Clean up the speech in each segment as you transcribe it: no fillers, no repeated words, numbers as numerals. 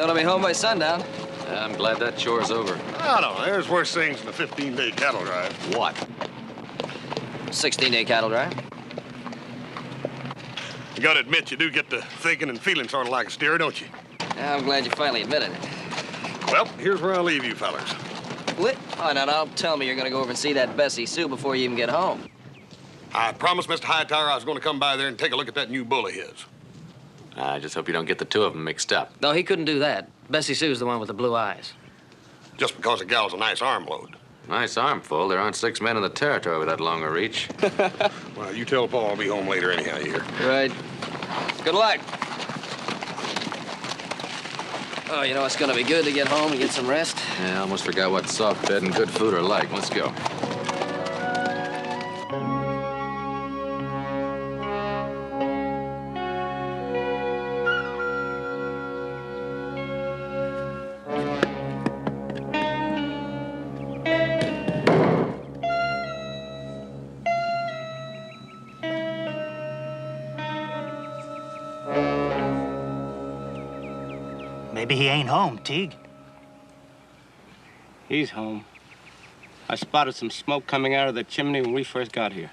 Gonna be home by sundown. I'm glad that chore's over. I don't know. There's worse things than a 15-day cattle drive. What? 16-day cattle drive. You gotta admit, you do get to thinking and feeling sort of like a steer, don't you? I'm glad you finally admitted it. Well, here's where I'll leave you fellas. What? Oh, now, don't tell me you're gonna go over and see that Bessie Sue before you even get home. I promised Mr. Hightower I was going to come by there and take a look at that new bull of his. I just hope you don't get the two of them mixed up. No, he couldn't do that. Bessie Sue's the one with the blue eyes. Just because the gal's a nice arm load. Nice armful. There aren't 6 men in the territory with that long a reach. Well, you tell Paul I'll be home later anyhow, you hear? Right. Good luck. Oh, you know, it's gonna be good to get home and get some rest. Yeah, I almost forgot what soft bed and good food are like. Let's go. Maybe he ain't home, Teague. He's home. I spotted some smoke coming out of the chimney when we first got here.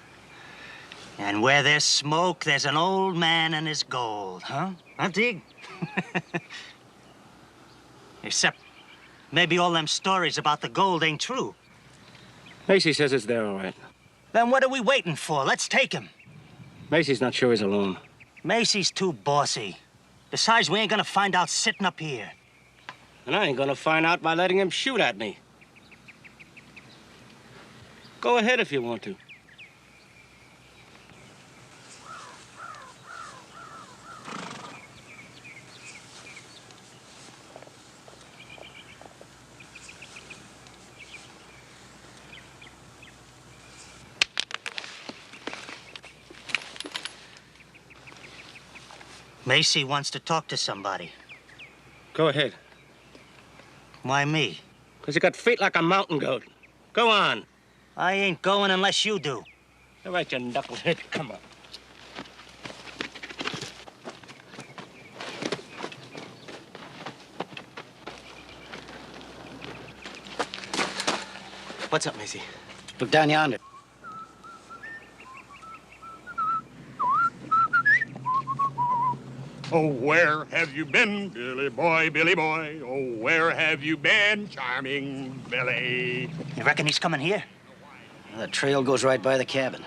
And where there's smoke, there's an old man and his gold, huh? Huh, Teague? Except maybe all them stories about the gold ain't true. Macy says it's there, all right. Then what are we waiting for? Let's take him. Macy's not sure he's alone. Macy's too bossy. Besides, we ain't gonna find out sitting up here. And I ain't gonna find out by letting him shoot at me. Go ahead if you want to. Macy wants to talk to somebody. Go ahead. Why me? Because you got feet like a mountain goat. Go on. I ain't going unless you do. All right, you knucklehead. Come on. What's up, Macy? Look down yonder. Oh, where have you been, Billy boy, Billy boy? Oh, where have you been, charming Billy? You reckon he's coming here? Well, the trail goes right by the cabin.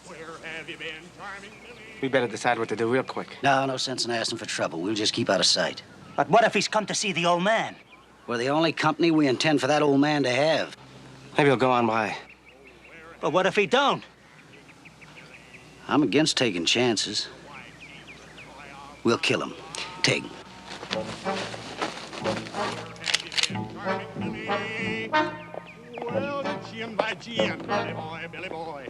Where have you been, charming Billy? We better decide what to do real quick. No sense in asking for trouble. We'll just keep out of sight. But what if he's come to see the old man? We're the only company we intend for that old man to have. Maybe he'll go on by. But what if he don't? I'm against taking chances. We'll kill him. Take him. Well, chin by chin, Billy boy, Billy boy.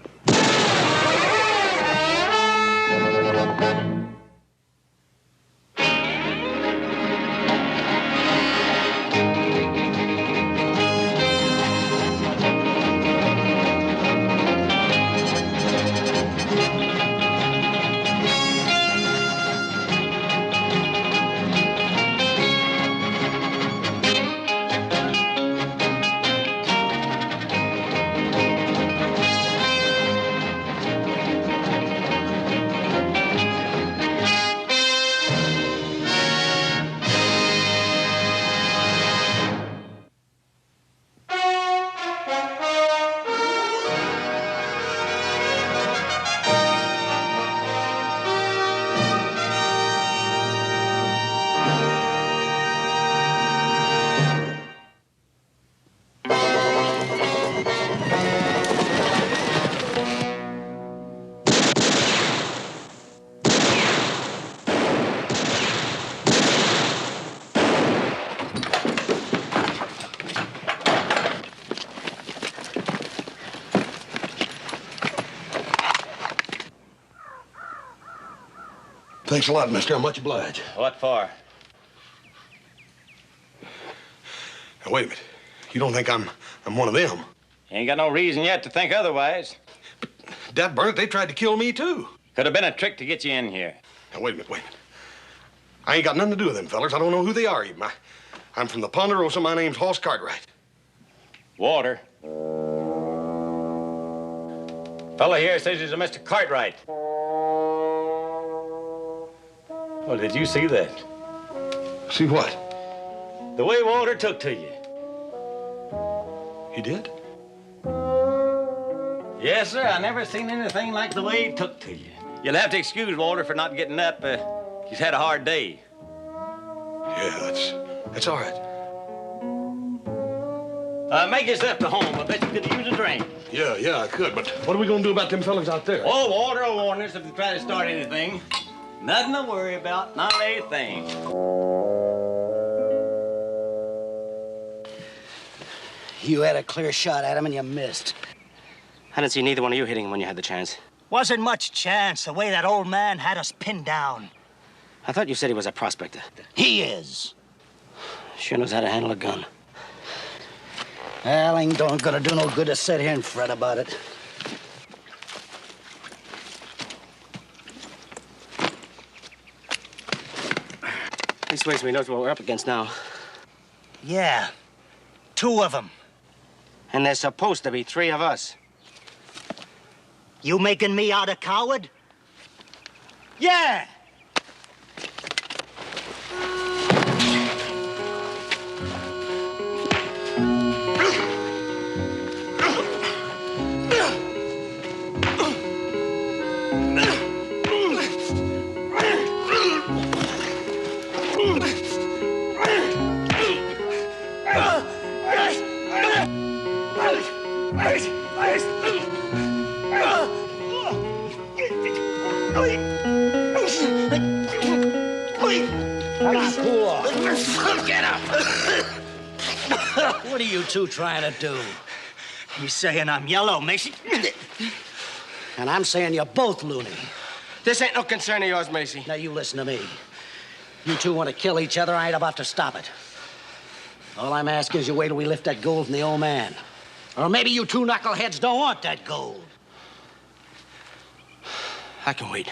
Thanks a lot, mister. I'm much obliged. What for? Now, wait a minute. You don't think I'm one of them? You ain't got no reason yet to think otherwise. Dad burn it, they tried to kill me, too. Could have been a trick to get you in here. Now, wait a minute. I ain't got nothing to do with them fellers. I don't know who they are even. I'm from the Ponderosa. My name's Hoss Cartwright. Walter. Fella here says he's a Mr. Cartwright. Well, did you see that? See what? The way Walter took to you. He did? Yes, sir. I never seen anything like the way he took to you. You'll have to excuse Walter for not getting up. He's had a hard day. Yeah, that's all right. Make yourself to home. I bet you could use a drink. Yeah, I could, but what are we gonna do about them fellas out there? Oh, Walter will warn us if they try to start anything. Nothing to worry about, not a thing. You had a clear shot at him and you missed. I didn't see neither one of you hitting him when you had the chance. Wasn't much chance, the way that old man had us pinned down. I thought you said he was a prospector. He is. Sure knows how to handle a gun. Well, ain't gonna do no good to sit here and fret about it. These ways we know what we're up against now. Yeah, 2 of them. And there's supposed to be 3 of us. You making me out a coward? Yeah! Get up! What are you 2 trying to do? He's saying I'm yellow, Macy. And I'm saying you're both loony. This ain't no concern of yours, Macy. Now, you listen to me. You 2 want to kill each other, I ain't about to stop it. All I'm asking is you wait till we lift that gold from the old man. Or maybe you 2 knuckleheads don't want that gold. I can wait.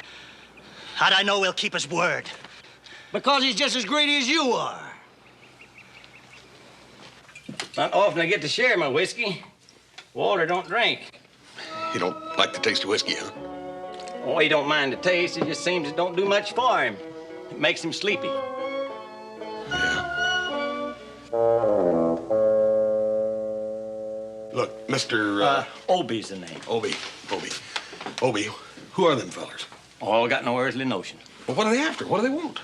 How'd I know he'll keep his word? Because he's just as greedy as you are. Not often I get to share my whiskey. Walter don't drink. You don't like the taste of whiskey, huh? Oh, he don't mind the taste. It just seems it don't do much for him. It makes him sleepy. Yeah. Look, Mr. Obie's the name. Obie, who are them fellers? Oh, I got no earthly notion. Well, what are they after? What do they want?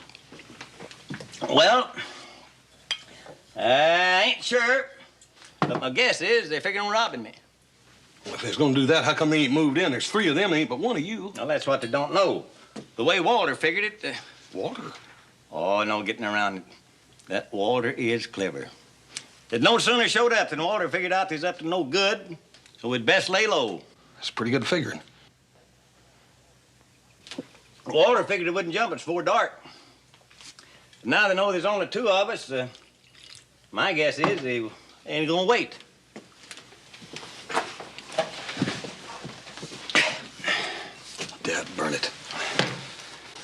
Well, I ain't sure. But my guess is they're figuring on robbing me. Well, if they're gonna do that, how come they ain't moved in? There's 3 of them, ain't but 1 of you. Well, that's what they don't know. The way Walter figured it... Walter? Oh, no getting around it. That Walter is clever. It no sooner showed up than Walter figured out he's up to no good, so we'd best lay low. That's pretty good figuring. Walter figured it wouldn't jump us before dark. Now they know there's only 2 of us. My guess is they ain't gonna wait. Dad, burn it.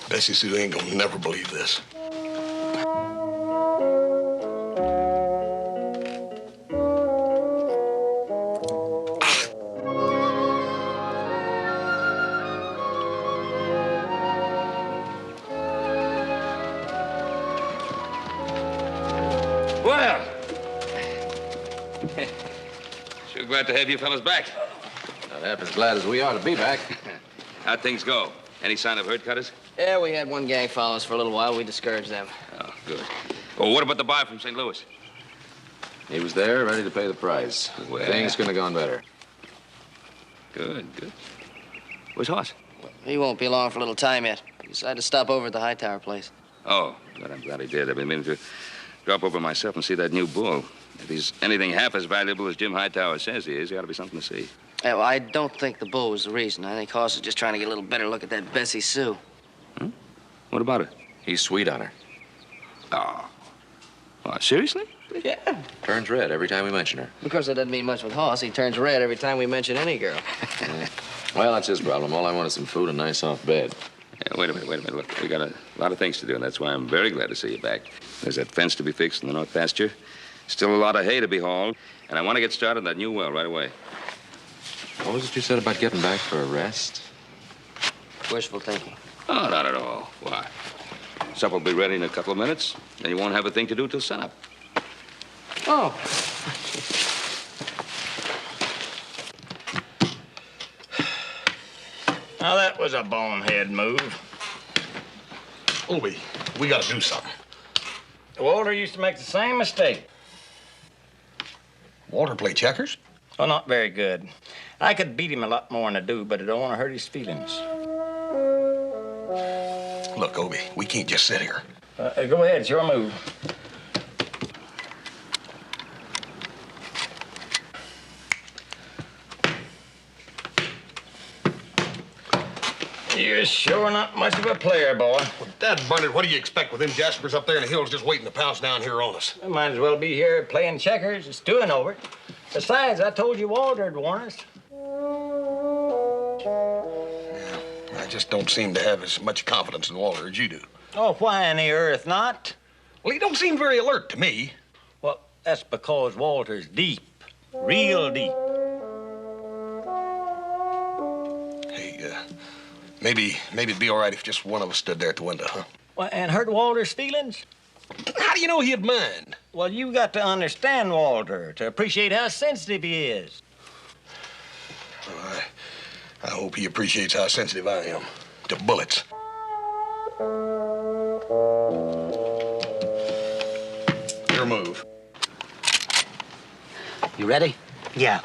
Bessie Sue ain't gonna never believe this. Well, sure glad to have you fellas back. Not half as glad as we are to be back. How'd things go? Any sign of herd cutters? Yeah, we had one gang follow us for a little while. We discouraged them. Oh, good. Well, what about the buyer from St. Louis? He was there, ready to pay the price. Well. Things couldn't have gone better. Good. Where's Hoss? He won't be along for a little time yet. He decided to stop over at the Hightower place. Oh, good. I'm glad he did. I've been meaning to drop over myself and see that new bull. If he's anything half as valuable as Jim Hightower says he is, he ought to be something to see. Yeah, well, I don't think the bull was the reason. I think Hoss is just trying to get a little better look at that Bessie Sue. Huh? What about it? He's sweet on her. Oh, seriously? Yeah. Turns red every time we mention her. Because it doesn't mean much with Hoss. He turns red every time we mention any girl. Well, that's his problem. All I want is some food and a nice soft bed. Yeah, wait a minute. Look, we got a lot of things to do, and that's why I'm very glad to see you back. There's that fence to be fixed in the north pasture. Still a lot of hay to be hauled, and I want to get started on that new well right away. What was it you said about getting back for a rest? Wishful thinking. Oh, not at all. Why? Supper will be ready in a couple of minutes, and you won't have a thing to do till sunup. Oh. Now, that was a bonehead move. Obie, we gotta do something. Walter used to make the same mistake. Walter play checkers? Well, not very good. I could beat him a lot more than I do, but I don't want to hurt his feelings. Look, Obie, we can't just sit here. Go ahead, it's your move. You're sure not much of a player, boy. Well, Dad Bernard, what do you expect with them Jaspers up there in the hills just waiting to pounce down here on us? We might as well be here playing checkers and stewing over it. Besides, I told you Walter'd warn us. I just don't seem to have as much confidence in Walter as you do. Oh, why on the earth not? Well, he don't seem very alert to me. Well, that's because Walter's deep, real deep. Hey, maybe it'd be all right if just one of us stood there at the window, huh? Well, and hurt Walter's feelings? How do you know he'd mind? Well, you got to understand Walter to appreciate how sensitive he is. I hope he appreciates how sensitive I am to bullets. Your move. You ready? Yeah.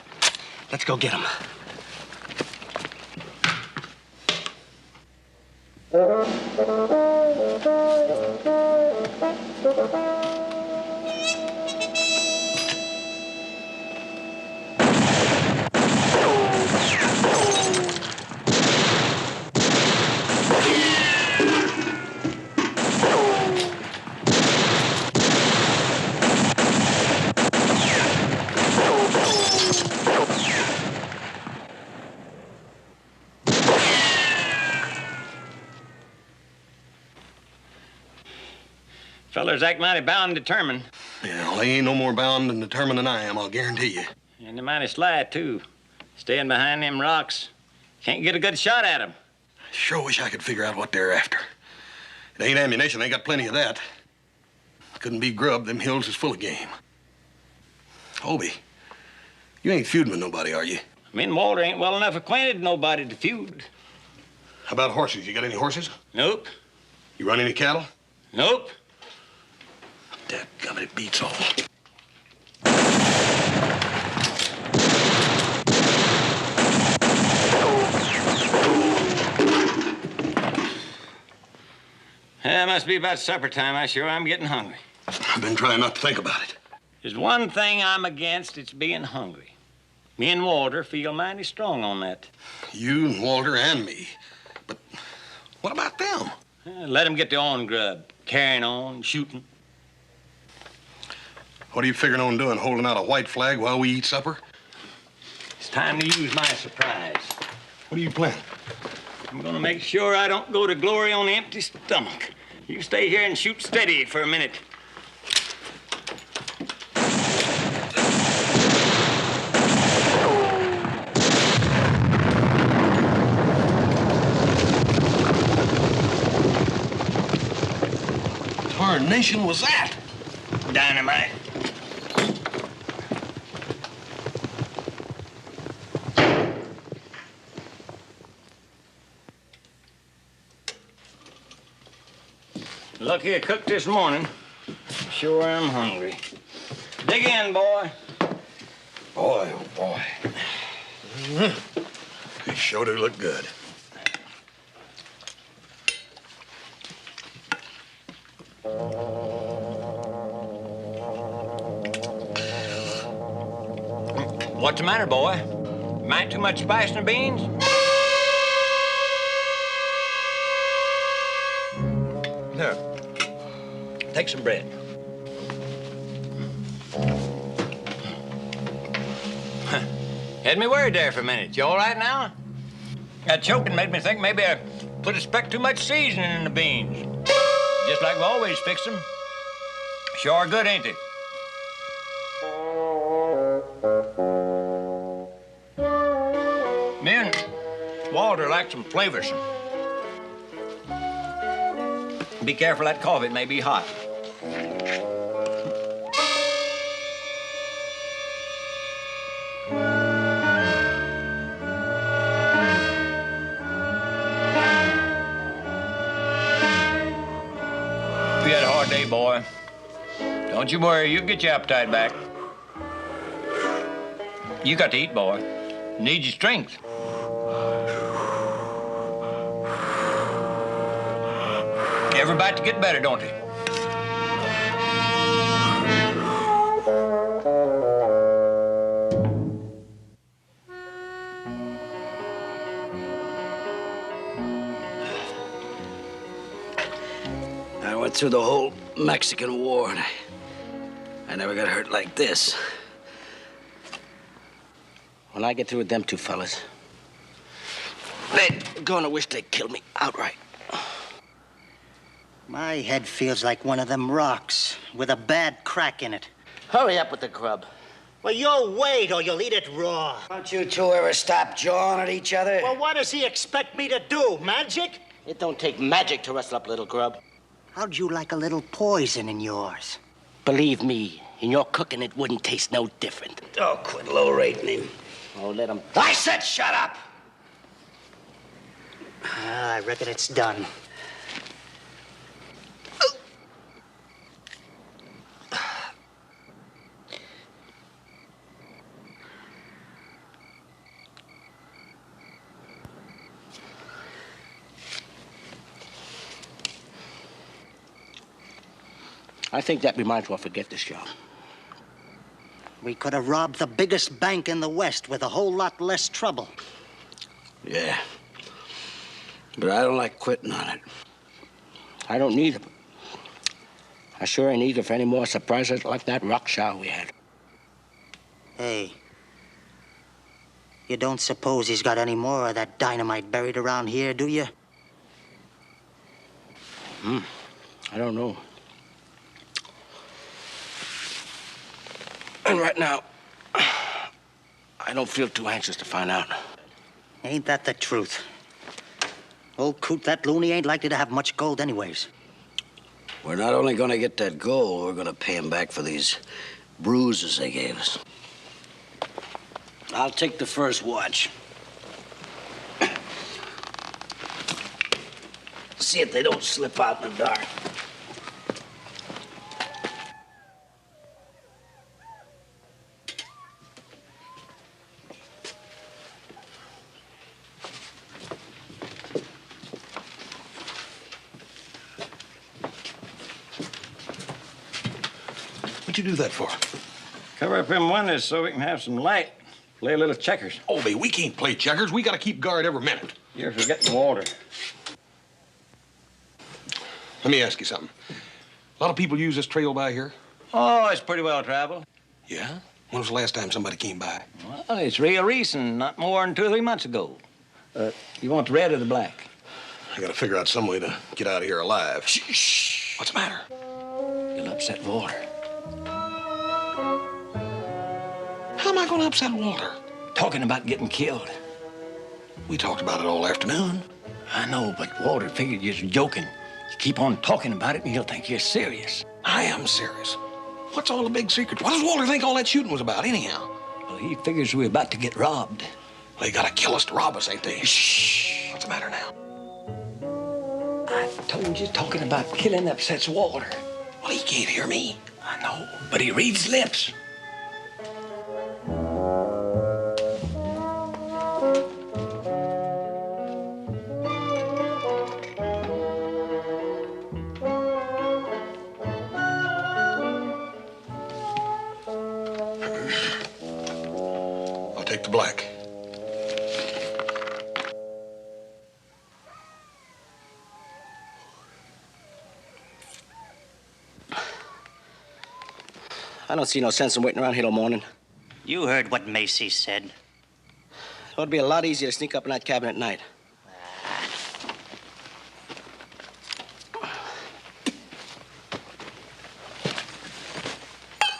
Let's go get him. Fellers act mighty bound and determined. Yeah, well, they ain't no more bound and determined than I am, I'll guarantee you. And they're mighty sly, too. Staying behind them rocks. Can't get a good shot at them. Sure wish I could figure out what they're after. It ain't ammunition, they got plenty of that. Couldn't be grub, them hills is full of game. Obie, you ain't feuding with nobody, are you? Me and Walter ain't well enough acquainted with nobody to feud. How about horses? You got any horses? Nope. You run any cattle? Nope. Dadgummit, it beats all. Yeah, it must be about supper time. I sure am getting hungry. I've been trying not to think about it. There's one thing I'm against, it's being hungry. Me and Walter feel mighty strong on that. You and Walter and me. But what about them? Let them get their own grub. Carrying on, shooting. What are you figuring on doing, holding out a white flag while we eat supper? It's time to use my surprise. What are you planning? I'm gonna make sure I don't go to glory on an empty stomach. You stay here and shoot steady for a minute. Tarnation was that? Dynamite. Lucky I cooked this morning. Sure am hungry. Dig in, boy. Boy, oh boy. They sure do look good. What's the matter, boy? Might too much spice in the beans? Here. Take some bread. Had me worried there for a minute. You all right now? That choking made me think maybe I put a speck too much seasoning in the beans. Just like we always fix them. Sure good, ain't they? Me and Walter like some flavors. Be careful that coffee, it may be hot. You had a hard day, boy. Don't you worry, you'll get your appetite back. You got to eat, boy. You need your strength. Every bite to get better, don't you? I went through the whole Mexican War, and I never got hurt like this. When I get through with them two fellas, they're gonna wish they killed me outright. My head feels like one of them rocks with a bad crack in it. Hurry up with the grub. Well, you'll wait or you'll eat it raw. Don't you two ever stop jawing at each other? Well, what does he expect me to do? Magic? It don't take magic to rustle up little grub. How'd you like a little poison in yours? Believe me, in your cooking, it wouldn't taste no different. Oh, quit low-rating him. Oh, let him... I said shut up! I reckon it's done. I think that we might as well forget this job. We could have robbed the biggest bank in the West with a whole lot less trouble. Yeah. But I don't like quitting on it. I don't need it. I sure ain't eager for any more surprises like that rock shower we had. Hey, you don't suppose he's got any more of that dynamite buried around here, do you? I don't know. And right now, I don't feel too anxious to find out. Ain't that the truth? Old Coot, that loony ain't likely to have much gold anyways. We're not only gonna get that gold, we're gonna pay him back for these bruises they gave us. I'll take the first watch. See if they don't slip out in the dark. What'd you do that for? Cover up them windows so we can have some light. Play a little checkers. Obie, we can't play checkers. We gotta keep guard every minute. You're forgetting water. Let me ask you something. A lot of people use this trail by here? Oh, it's pretty well traveled. Yeah? When was the last time somebody came by? Well, it's real recent, not more than 2 or 3 months ago. You want the red or the black? I gotta figure out some way to get out of here alive. Shh. What's the matter? You'll upset Walter. How am I gonna upset Walter? Talking about getting killed. We talked about it all afternoon. I know, but Walter figured you're joking. You keep on talking about it and he'll think you're serious. I am serious. What's all the big secret? What does Walter think all that shooting was about, anyhow? Well, he figures we're about to get robbed. They gotta kill us to rob us, ain't they? Shh. What's the matter now? I told you talking about killing upsets Walter. Well, he can't hear me. I know, but he reads lips. I'll take the black. I don't see no sense in waiting around here till morning. You heard what Macy said. It would be a lot easier to sneak up in that cabin at night.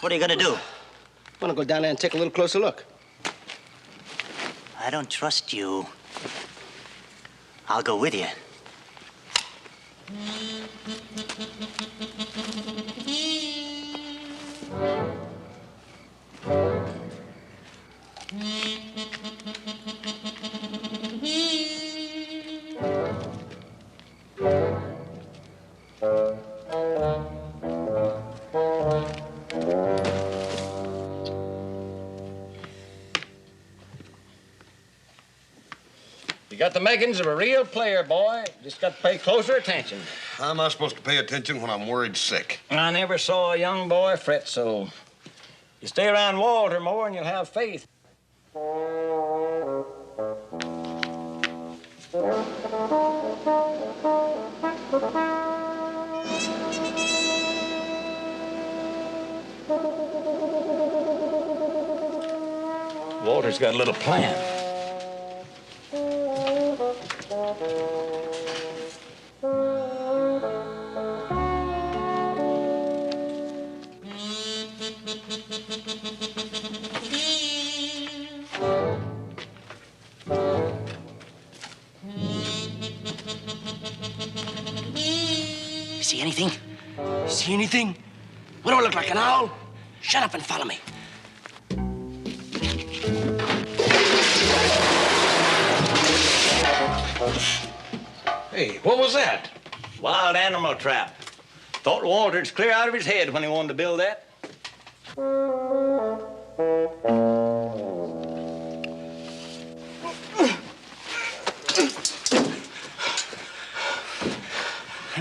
What are you gonna do? I'm gonna go down there and take a little closer look. I don't trust you. I'll go with you. You got the makings of a real player, boy. Just got to pay closer attention. How am I supposed to pay attention when I'm worried sick? I never saw a young boy fret so. You stay around Walter more and you'll have faith. Walter's got a little plan. See anything? See anything? What do I look like, an owl? Shut up and follow me. Hey, what was that? Wild animal trap. Thought Walter's clear out of his head when he wanted to build that.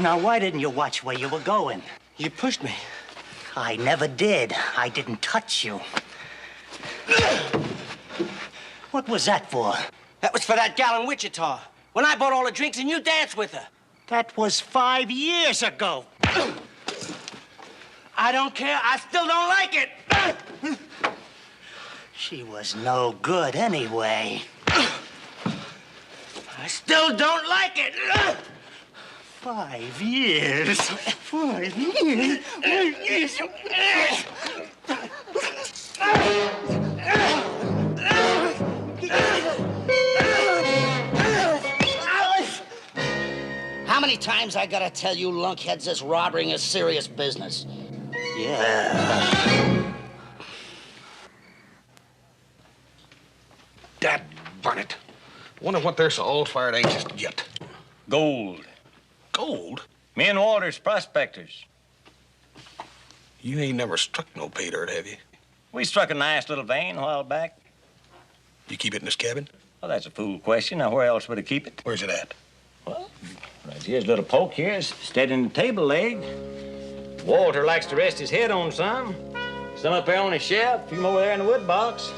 Now, why didn't you watch where you were going? You pushed me. I never did. I didn't touch you. What was that for? That was for that gal in Wichita. When I bought all the drinks and you danced with her. That was 5 years ago. I don't care. I still don't like it. She was no good anyway. I still don't like it. 5 years. 5 years. 5 years. How many times I gotta tell you lunkheads this robbering is serious business? Yeah. Dad burn it. Wonder what they're so old-fired anxious to get. Gold. Gold? Me and Walter's prospectors. You ain't never struck no pay dirt, have you? We struck a nice little vein a while back. You keep it in this cabin? Well, that's a fool question. Now, where else would I keep it? Where's it at? Well, right here's a little poke here, steadying the table leg. Walter likes to rest his head on some. Some up there on his shelf, a few more there in the wood box.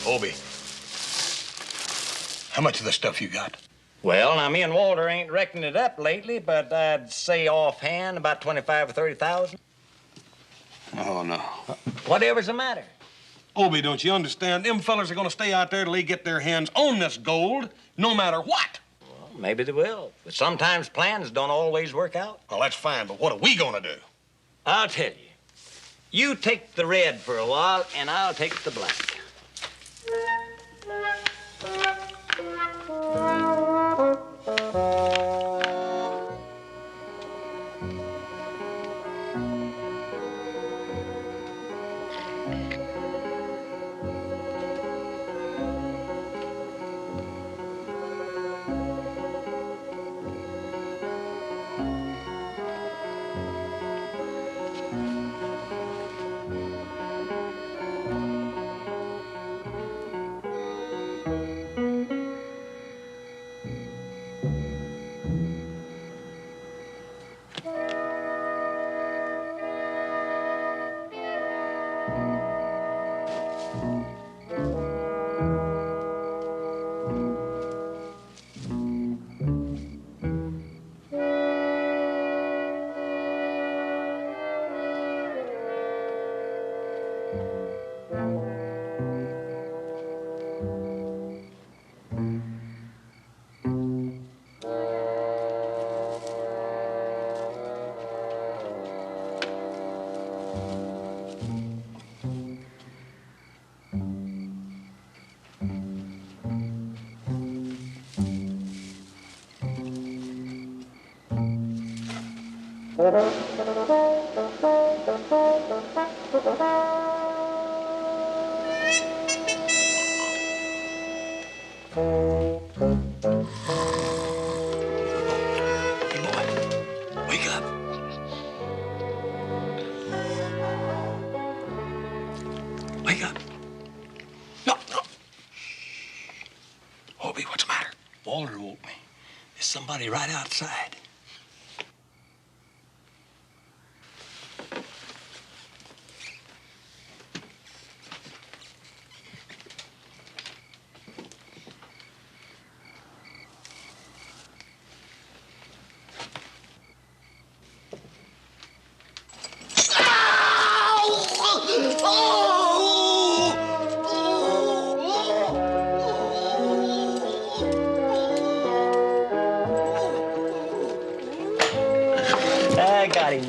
Obie, how much of the stuff you got? Well, now, me and Walter ain't reckoning it up lately, but I'd say offhand about 25 or 30,000. Oh, no. Whatever's the matter. Obie, don't you understand? Them fellers are gonna stay out there till they get their hands on this gold, no matter what. Well, maybe they will, but sometimes plans don't always work out. Well, that's fine, but what are we gonna do? I'll tell you. You take the red for a while, and I'll take the black. Wake up. Wake up. No, no. Obie, what's the matter? Walter woke me. There's somebody right outside. I got him.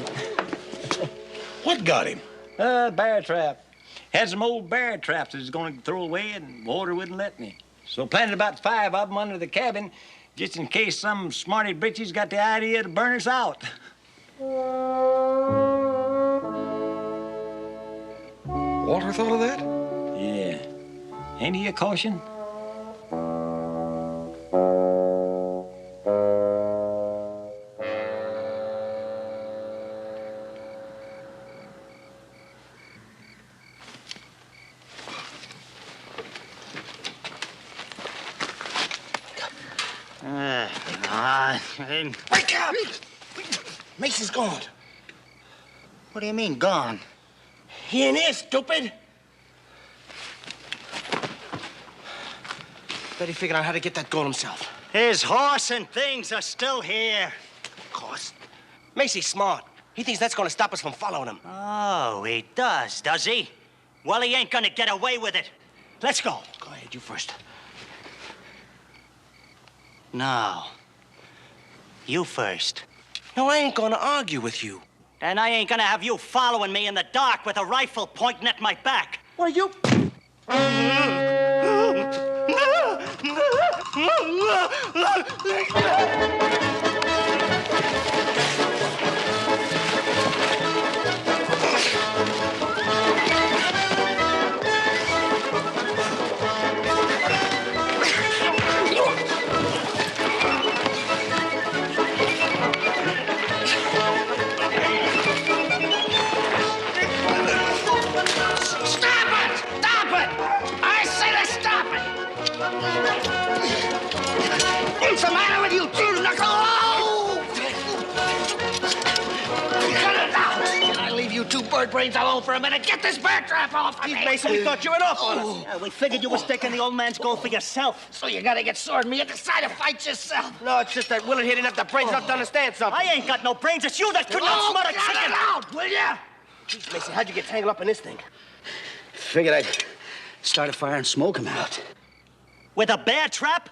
What got him? Bear trap. Had some old bear traps I was going to throw away, and Walter wouldn't let me. So planted about 5 of them under the cabin, just in case some smarty britches got the idea to burn us out. Walter thought of that? Yeah. Ain't he a caution? Wake up! Mason's gone. What do you mean, gone? He ain't here, stupid. Bet he figured out how to get that gold himself. His horse and things are still here. Of course. Macy's smart. He thinks that's gonna stop us from following him. Oh, he does he? Well, he ain't gonna get away with it. Let's go. Go ahead, you first. No. You first. No, I ain't gonna argue with you. And I ain't gonna have you following me in the dark with a rifle pointing at my back. What are you? What's the matter with you two, knuckle? Cut it out! Can I leave you two bird brains alone for a minute? Get this bear trap off of me! Mason, we thought you were off on us. Yeah, we figured you were taking the old man's gold for yourself. So you gotta get sore at me. You decide to fight yourself. No, it's just that Willard here didn't have the brains enough to understand something. I ain't got no brains. It's you that couldn't outsmart a cut chicken. it out, will ya? Jeez, Mason, how'd you get tangled up in this thing? Figured I'd start a fire and smoke him out. With a bear trap?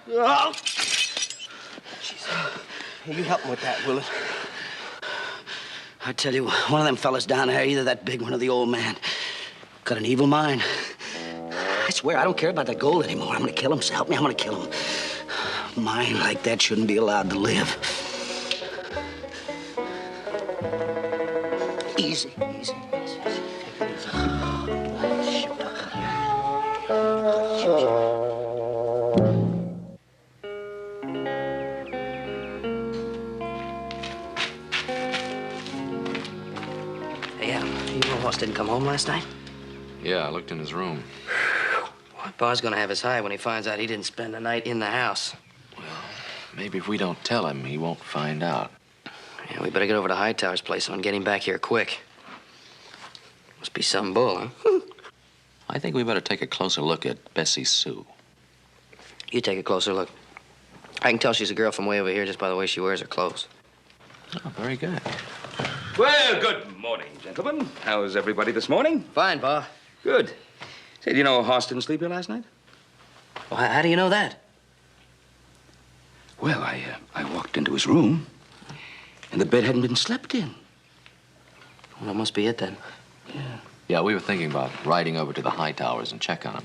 Oh! Hey, you help him with that, Willard. I tell you, one of them fellas down there, either that big one or the old man, got an evil mind. I swear, I don't care about that gold anymore. I'm gonna kill him, so help me, I'm gonna kill him. A mind like that shouldn't be allowed to live. Easy, easy, easy. Boss didn't come home last night? Yeah, I looked in his room. Well, Pa's gonna have his high when he finds out he didn't spend the night in the house. Well, maybe if we don't tell him, he won't find out. Yeah, we better get over to Hightower's place and get him back here quick. Must be some bull, huh? I think we better take a closer look at Bessie Sue. You take a closer look. I can tell she's a girl from way over here just by the way she wears her clothes. Oh, very good. Well, good morning, gentlemen. How's everybody this morning? Fine, Pa. Good. Say, do you know Hoss didn't sleep here last night? Well, how do you know that? Well, I walked into his room, and the bed hadn't been slept in. Well, that must be it, then. Yeah, we were thinking about riding over to the Hightowers and check on him.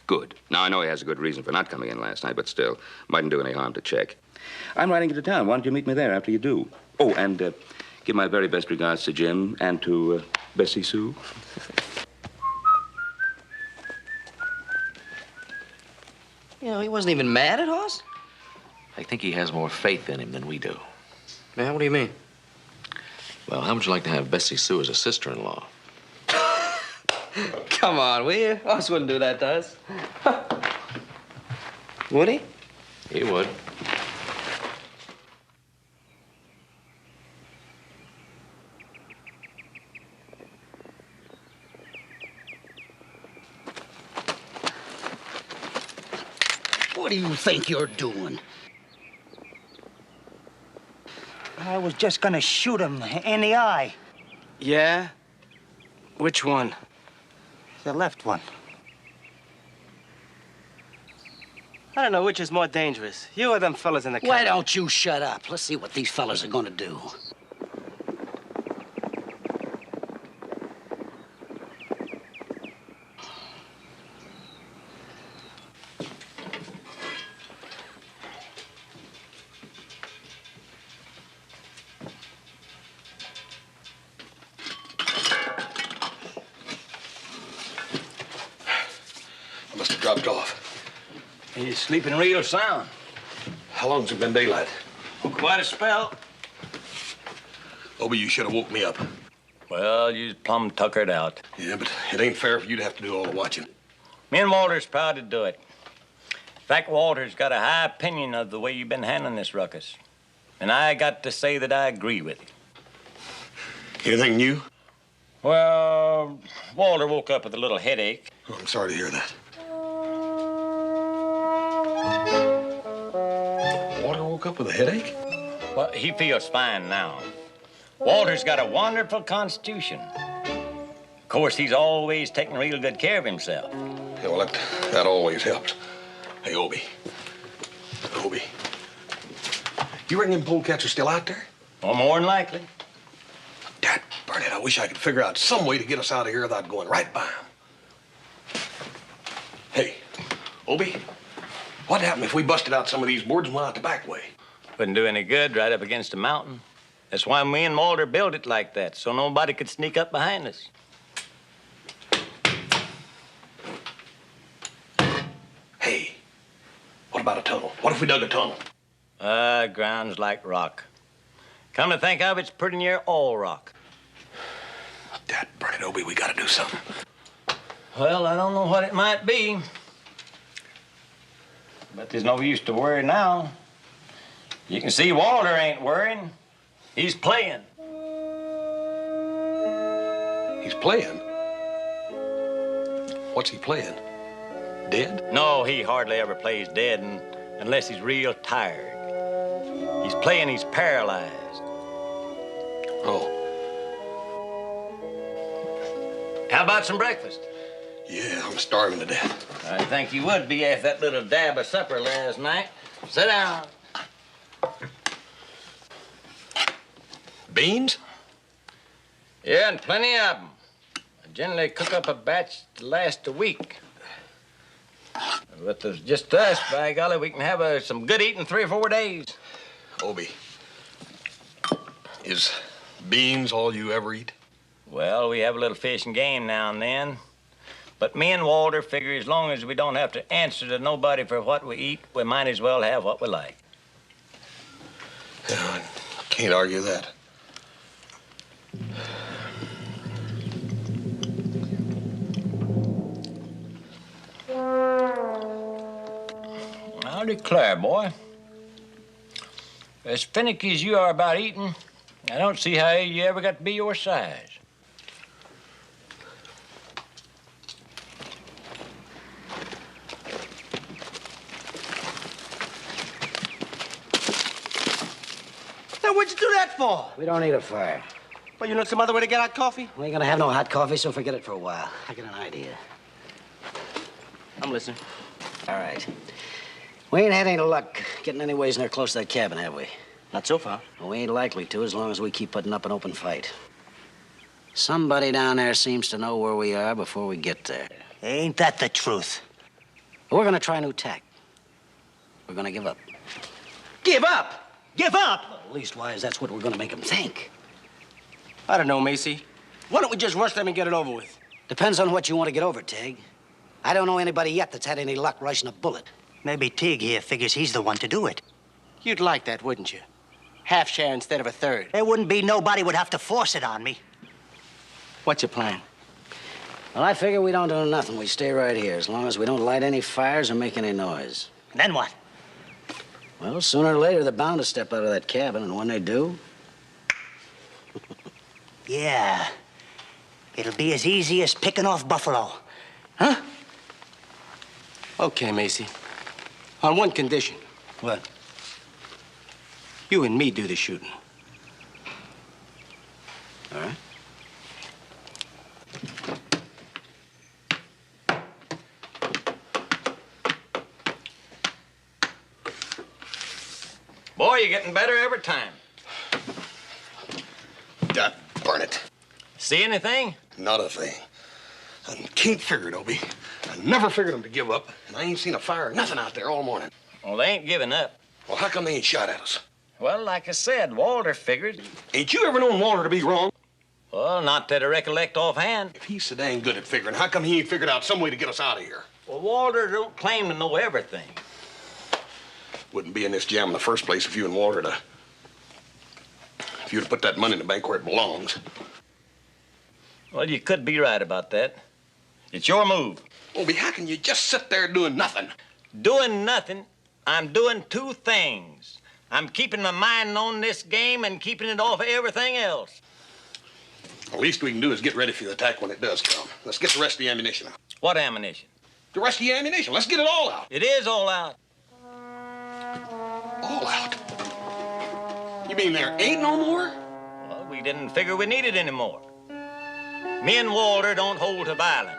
Good. Now, I know he has a good reason for not coming in last night, but still, mightn't do any harm to check. I'm riding into town. Why don't you meet me there after you do? Oh, and Give my very best regards to Jim and to Bessie Sue. You know, he wasn't even mad at us. I think he has more faith in him than we do. Man, what do you mean? Well, how would you like to have Bessie Sue as a sister-in-law? Come on, will you? Us wouldn't do that to us. Would he? He would. What do you think you're doing? I was just gonna shoot him in the eye. Yeah? Which one? The left one. I don't know which is more dangerous, you or them fellas in the car. Why don't you shut up? Let's see what these fellas are gonna do. I must have dropped off. He's sleeping real sound. How long's it been daylight? Oh, quite a spell. Obie, you should have woke me up. Well, you plumb tuckered out. Yeah, but it ain't fair for you to have to do all the watching. Me and Walter's proud to do it. In fact, Walter's got a high opinion of the way you've been handling this ruckus. And I got to say that I agree with you. Anything new? Well, Walter woke up with a little headache. Oh, I'm sorry to hear that. Walter woke up with a headache? Well, he feels fine now. Walter's got a wonderful constitution. Of course, he's always taking real good care of himself. Yeah, well, that always helps. Hey, Obie. Obie. You reckon them polecats are still out there? Well, more than likely. Dad, burn it, I wish I could figure out some way to get us out of here without going right by them. Hey, Obie, what'd happen if we busted out some of these boards and went out the back way? Wouldn't do any good right up against a mountain. That's why me and Walter built it like that, so nobody could sneak up behind us. Hey, what about a tunnel? What if we dug a tunnel? Ground's like rock. Come to think of it, it's pretty near all rock. Dad, burn it, Obie, we gotta do something. Well, I don't know what it might be. But there's no use to worry now. You can see Walter ain't worrying. He's playing. He's playing? What's he playing? Dead? No, he hardly ever plays dead unless he's real tired. He's playing he's paralyzed. Oh. How about some breakfast? Yeah, I'm starving to death. I think you would be after that little dab of supper last night. Sit down. Beans? Yeah, and plenty of them. I generally cook up a batch to last a week. But there's just us, by golly, we can have some good eating 3 or 4 days. Obie, is beans all you ever eat? Well, we have a little fish and game now and then. But me and Walter figure as long as we don't have to answer to nobody for what we eat, we might as well have what we like. Yeah, I can't argue that. I declare, boy, as finicky as you are about eating, I don't see how you ever got to be your size. Then what'd you do that for? We don't need a fire. Well, you know some other way to get hot coffee? We ain't gonna have no hot coffee, so forget it for a while. I got an idea. I'm listening. All right. We ain't had any luck getting any ways near close to that cabin, have we? Not so far. Well, we ain't likely to as long as we keep putting up an open fight. Somebody down there seems to know where we are before we get there. Ain't that the truth? We're gonna try a new tack. We're gonna give up. Give up? Give up? Well, leastwise, that's what we're gonna make them think. I don't know, Macy. Why don't we just rush them and get it over with? Depends on what you want to get over, Tig. I don't know anybody yet that's had any luck rushing a bullet. Maybe Tig here figures he's the one to do it. You'd like that, wouldn't you? Half share instead of a third. There wouldn't be nobody would have to force it on me. What's your plan? Well, I figure we don't do nothing. We stay right here, as long as we don't light any fires or make any noise. Then what? Well, sooner or later, they're bound to step out of that cabin, and when they do... Yeah. It'll be as easy as picking off buffalo. Huh? Okay, Macy. On one condition. What? You and me do the shooting. All right. Boy, you're getting better every time. God darn it. See anything? Not a thing. I can't figure it, Obie. I never figured them to give up, and I ain't seen a fire or nothing out there all morning. Well, they ain't giving up. Well, how come they ain't shot at us? Well, like I said, Walter figured. Ain't you ever known Walter to be wrong? Well, not that I recollect offhand. If he's so dang good at figuring, how come he ain't figured out some way to get us out of here? Well, Walter don't claim to know everything. Wouldn't be in this jam in the first place if you and Walter if you'd put that money in the bank where it belongs. Well, you could be right about that. It's your move. Obie, how can you just sit there doing nothing? Doing nothing, I'm doing two things. I'm keeping my mind on this game and keeping it off of everything else. The least we can do is get ready for the attack when it does come. Let's get the rest of the ammunition out. What ammunition? The rest of the ammunition. Let's get it all out. It is all out. All out? You mean there ain't no more? Well, we didn't figure we needed any more. Me and Walter don't hold to violence.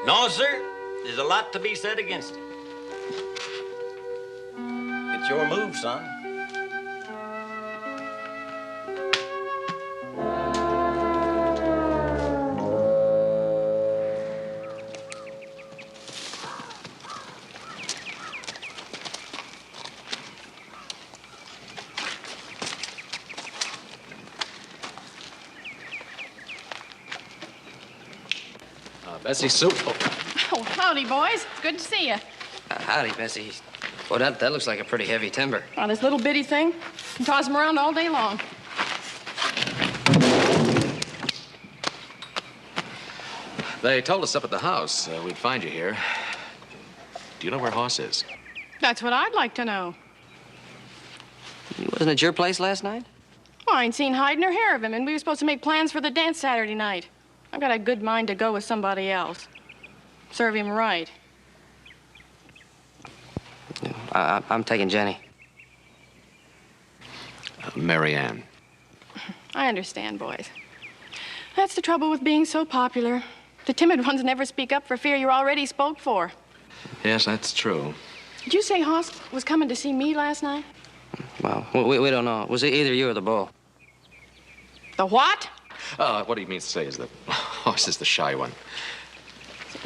No, sir. There's a lot to be said against it. It's your move, son. Bessie Sue. Oh, howdy, boys. Good to see you. Howdy, Bessie. Well, that looks like a pretty heavy timber. Oh, this little bitty thing can toss them around all day long. They told us up at the house we'd find you here. Do you know where Hoss is? That's what I'd like to know. He wasn't at your place last night? Well, I ain't seen hide nor hair of him, and we were supposed to make plans for the dance Saturday night. I've got a good mind to go with somebody else. Serve him right. I'm taking Jenny. Mary Ann. I understand, boys. That's the trouble with being so popular. The timid ones never speak up for fear you're already spoke for. Yes, that's true. Did you say Hoss was coming to see me last night? Well, we don't know. Was it either you or the bull? The what? What he means to say is that Hoss is the shy one.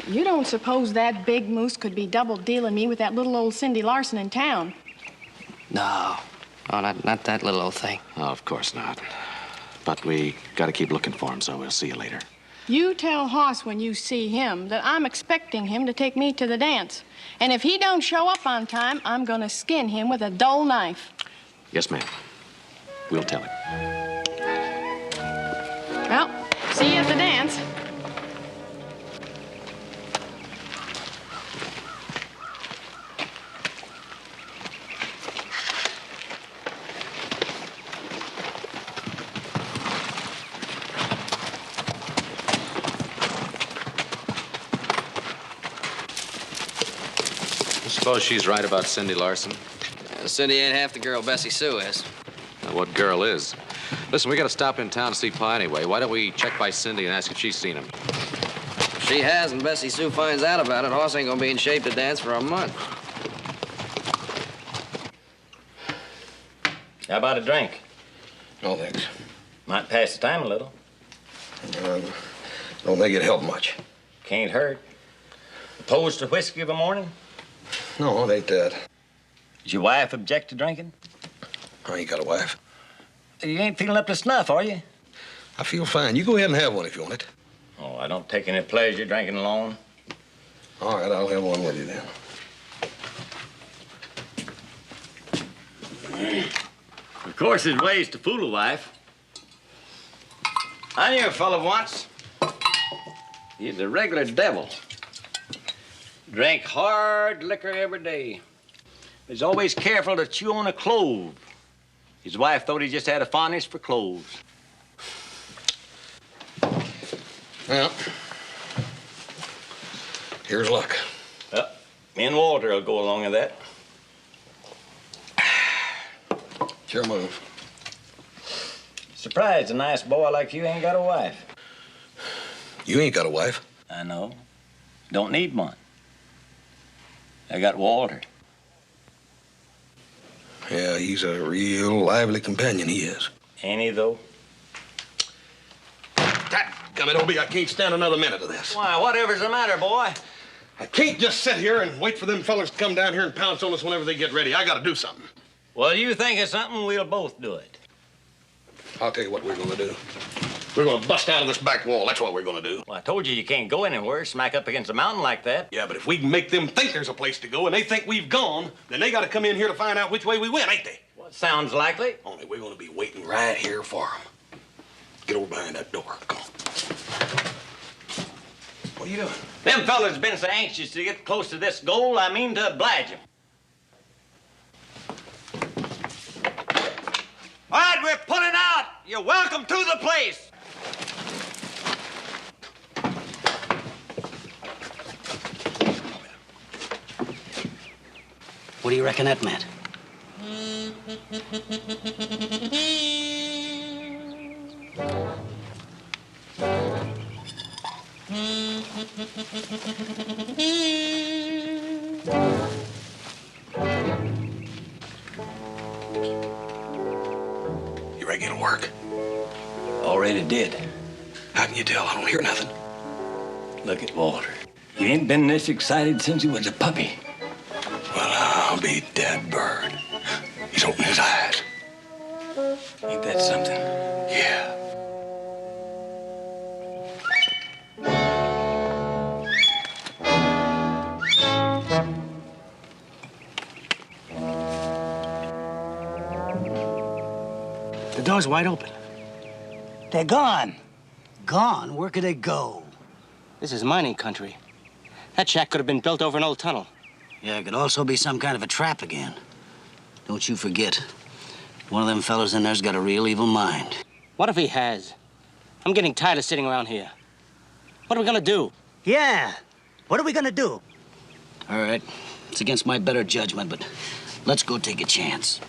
You don't suppose that big moose could be double-dealing me with that little old Cindy Larson in town? No. Oh, not that little old thing. Oh, of course not. But we got to keep looking for him, so we'll see you later. You tell Hoss when you see him that I'm expecting him to take me to the dance. And if he don't show up on time, I'm gonna skin him with a dull knife. Yes, ma'am. We'll tell him. Well, see you at the dance. I suppose she's right about Cindy Larson. Cindy ain't half the girl Bessie Sue is. Now, what girl is? Listen, we got to stop in town to see Pa anyway. Why don't we check by Cindy and ask if she's seen him? If she has, and Bessie Sue finds out about it, Hoss ain't gonna be in shape to dance for a month. How about a drink? No, thanks. Might pass the time a little. Don't think it'd help much. Can't hurt. Opposed to whiskey of a morning? No, it ain't that. Does your wife object to drinking? I ain't got a wife. You ain't feeling up to snuff, are you? I feel fine. You go ahead and have one if you want it. Oh, I don't take any pleasure drinking alone. All right, I'll have one with you then. Of course, there's ways to fool a wife. I knew a fellow once. He's a regular devil. Drank hard liquor every day. He's always careful to chew on a clove. His wife thought he just had a fondness for cloves. Well, here's luck. Me and Walter will go along with that. It's your move. Surprised a nice boy like you ain't got a wife. You ain't got a wife. I know. Don't need one. I got Walter. Yeah, he's a real lively companion, he is. Ain't he, though? Dadgummit, Obie, I can't stand another minute of this. Why, whatever's the matter, boy? I can't just sit here and wait for them fellas to come down here and pounce on us whenever they get ready. I gotta do something. Well, you think of something, we'll both do it. I'll tell you what we're gonna do. We're gonna bust out of this back wall. That's what we're gonna do. Well, I told you can't go anywhere, smack up against a mountain like that. Yeah, but if we can make them think there's a place to go and they think we've gone, then they gotta come in here to find out which way we went, ain't they? Well, sounds likely. Only we're gonna be waiting right here for them. Get over behind that door. Come on. What are you doing? Them fellas been so anxious to get close to this goal, I mean to oblige them. All right, we're pulling out. You're welcome to the place. What do you reckon that meant? You reckon it'll work? Already did. How can you tell? I don't hear nothing. Look at Walter. He ain't been this excited since he was a puppy. Well, I'll be dead bird. He's opening his eyes. Ain't that something? Yeah. The door's wide open. They're gone. Gone? Where could they go? This is mining country. That shack could have been built over an old tunnel. Yeah, it could also be some kind of a trap again. Don't you forget, one of them fellows in there's got a real evil mind. What if he has? I'm getting tired of sitting around here. What are we gonna do? Yeah. What are we gonna do? All right, it's against my better judgment, but let's go take a chance.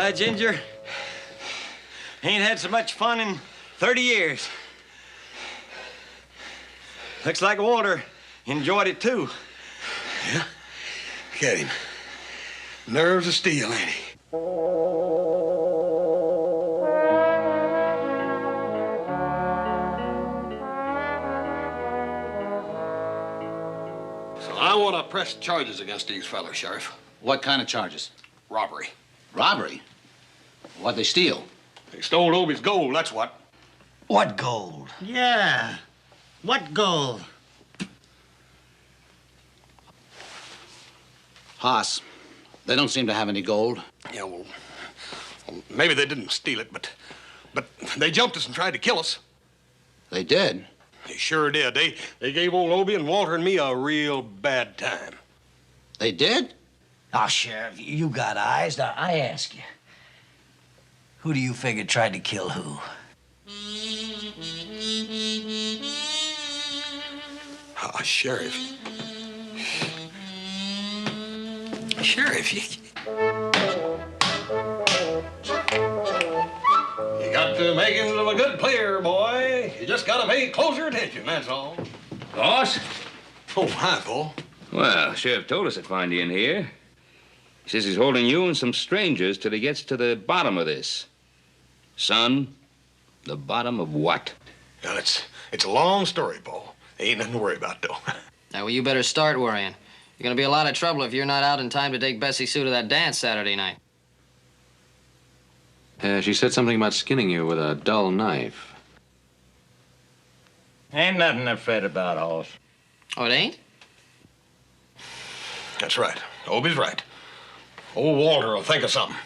Hi, Ginger. Ain't had so much fun in 30 years. Looks like Walter enjoyed it, too. Yeah? Look at him. Nerves of steel, ain't he? I want to press charges against these fellas, Sheriff. What kind of charges? Robbery. Robbery? What'd they steal? They stole Obie's gold, that's what. What gold? Yeah. What gold? Haas, they don't seem to have any gold. Yeah, well, maybe they didn't steal it, but they jumped us and tried to kill us. They did? They sure did. They gave old Obie and Walter and me a real bad time. They did? Now, Sheriff, you got eyes. Now, I ask you, who do you figure tried to kill who? Sheriff. Sheriff, you got the makings of a good player, boy. You just gotta pay closer attention, that's all. Boss? Oh, hi, Paul. Well, Sheriff told us to find you in here. He says he's holding you and some strangers till he gets to the bottom of this. Son, the bottom of what? Well, it's a long story, Paul. Ain't nothing to worry about, though. Now, well, you better start worrying. You're gonna be a lot of trouble if you're not out in time to take Bessie Sue to that dance Saturday night. She said something about skinning you with a dull knife. Ain't nothing to fret about, Hoss. Oh, it ain't? That's right. Obie's right. Old Walter will think of something.